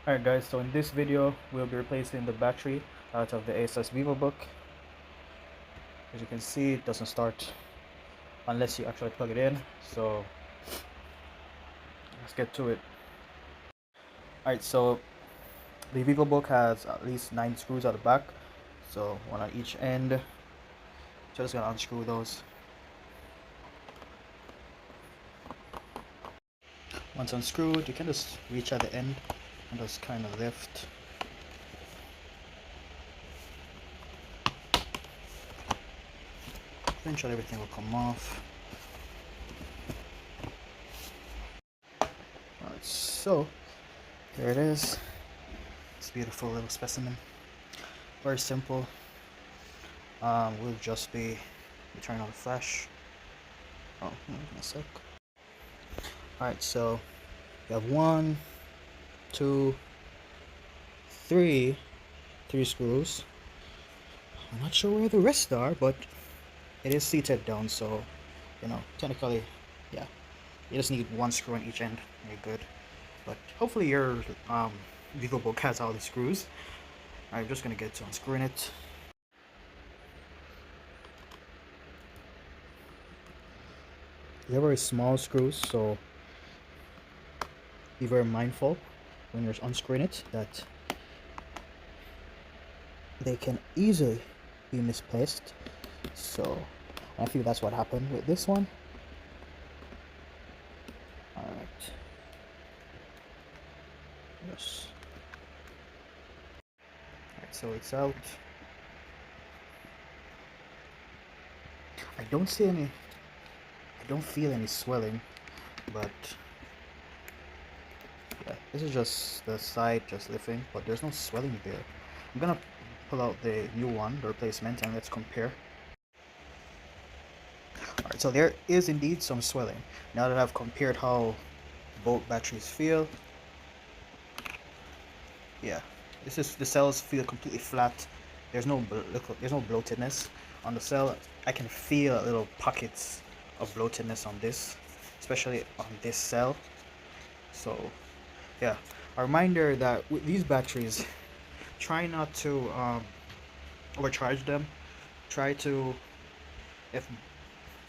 Alright guys, so in this video we'll be replacing the battery out of the Asus Vivo book. As you can see, it doesn't start unless you actually plug it in, so let's get to it. Alright, so the Vivo book has at least 9 screws at the back, so one on each end. Just gonna unscrew those. Once unscrewed, you can just reach at the end and just kind of lift. Eventually everything will come off. Alright, so here it is. It's a beautiful little specimen. Very simple. We'll just be turning on the flash. Oh, give me a sec. Alright, so you have 1, 2, 3 screws. I'm not sure where the rest are, but it is seated down, so technically, yeah, you just need 1 screw on each end. You're good. But hopefully your Vivo book has all the screws. I'm just gonna get to unscrewing it. They're very small screws, so be very mindful when you're unscrewing it that they can easily be misplaced. So I feel that's what happened with this one. Alright. Yes. Alright, so it's out. I don't feel any swelling, but yeah, this is just the side just lifting, but there's no swelling there. I'm gonna pull out the new one, the replacement, and let's compare. Alright, so there is indeed some swelling. Now that I've compared how both batteries feel, yeah, the cells feel completely flat. There's no bloatedness on the cell. I can feel little pockets of bloatedness on this, especially on this cell. So yeah, a reminder that with these batteries, try not to overcharge them. Try to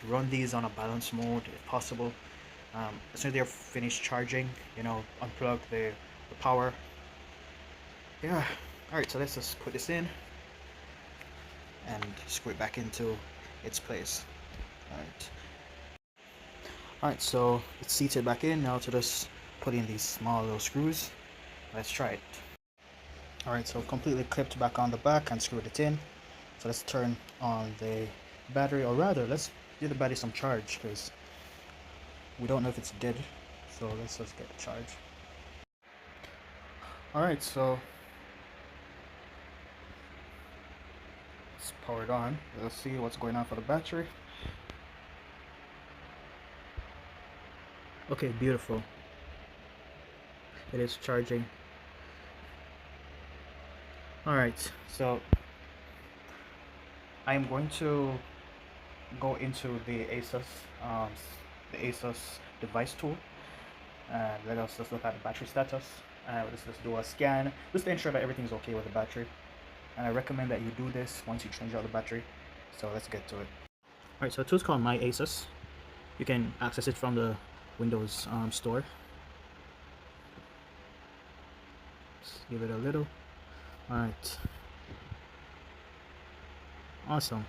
run these on a balance mode if possible. As soon as they're finished charging, unplug the power. Yeah. Alright, so let's just put this in and screw it back into its place. Alright, so it's seated back in. Now to just put in these small little screws. Let's try it. Alright, so completely clipped back on the back and screwed it in. So let's turn on the battery, or rather let's give the battery some charge, because we don't know if it's dead. So let's just get a charge. Alright, so it's powered on. Let's see what's going on for the battery. Okay, beautiful. It is charging. Alright, so I'm going to go into the Asus device tool, and let us just look at the battery status. Let's just do a scan just to ensure that everything's okay with the battery. And I recommend that you do this once you change out the battery. So let's get to it. Alright, so the tool's called My Asus. You can access it from the Windows store. Just give it a little. Alright. Awesome.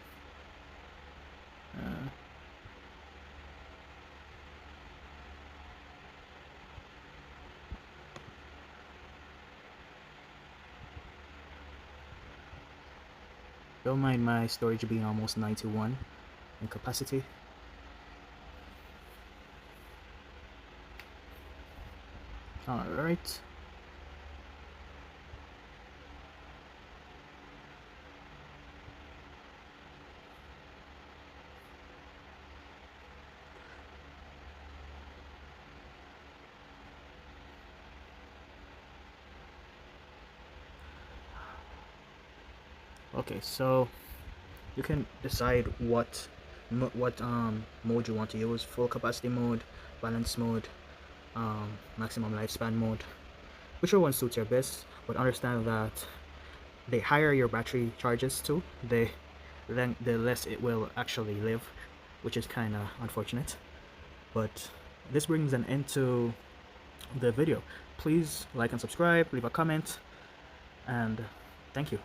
Don't mind my storage being almost 91 in capacity. Alright. Okay, so you can decide what mode you want to use: full capacity mode, balance mode, maximum lifespan mode. whichever one suits your best, but understand that the higher your battery charges to, then the less it will actually live, which is kind of unfortunate. But this brings an end to the video. Please like and subscribe, leave a comment, and thank you.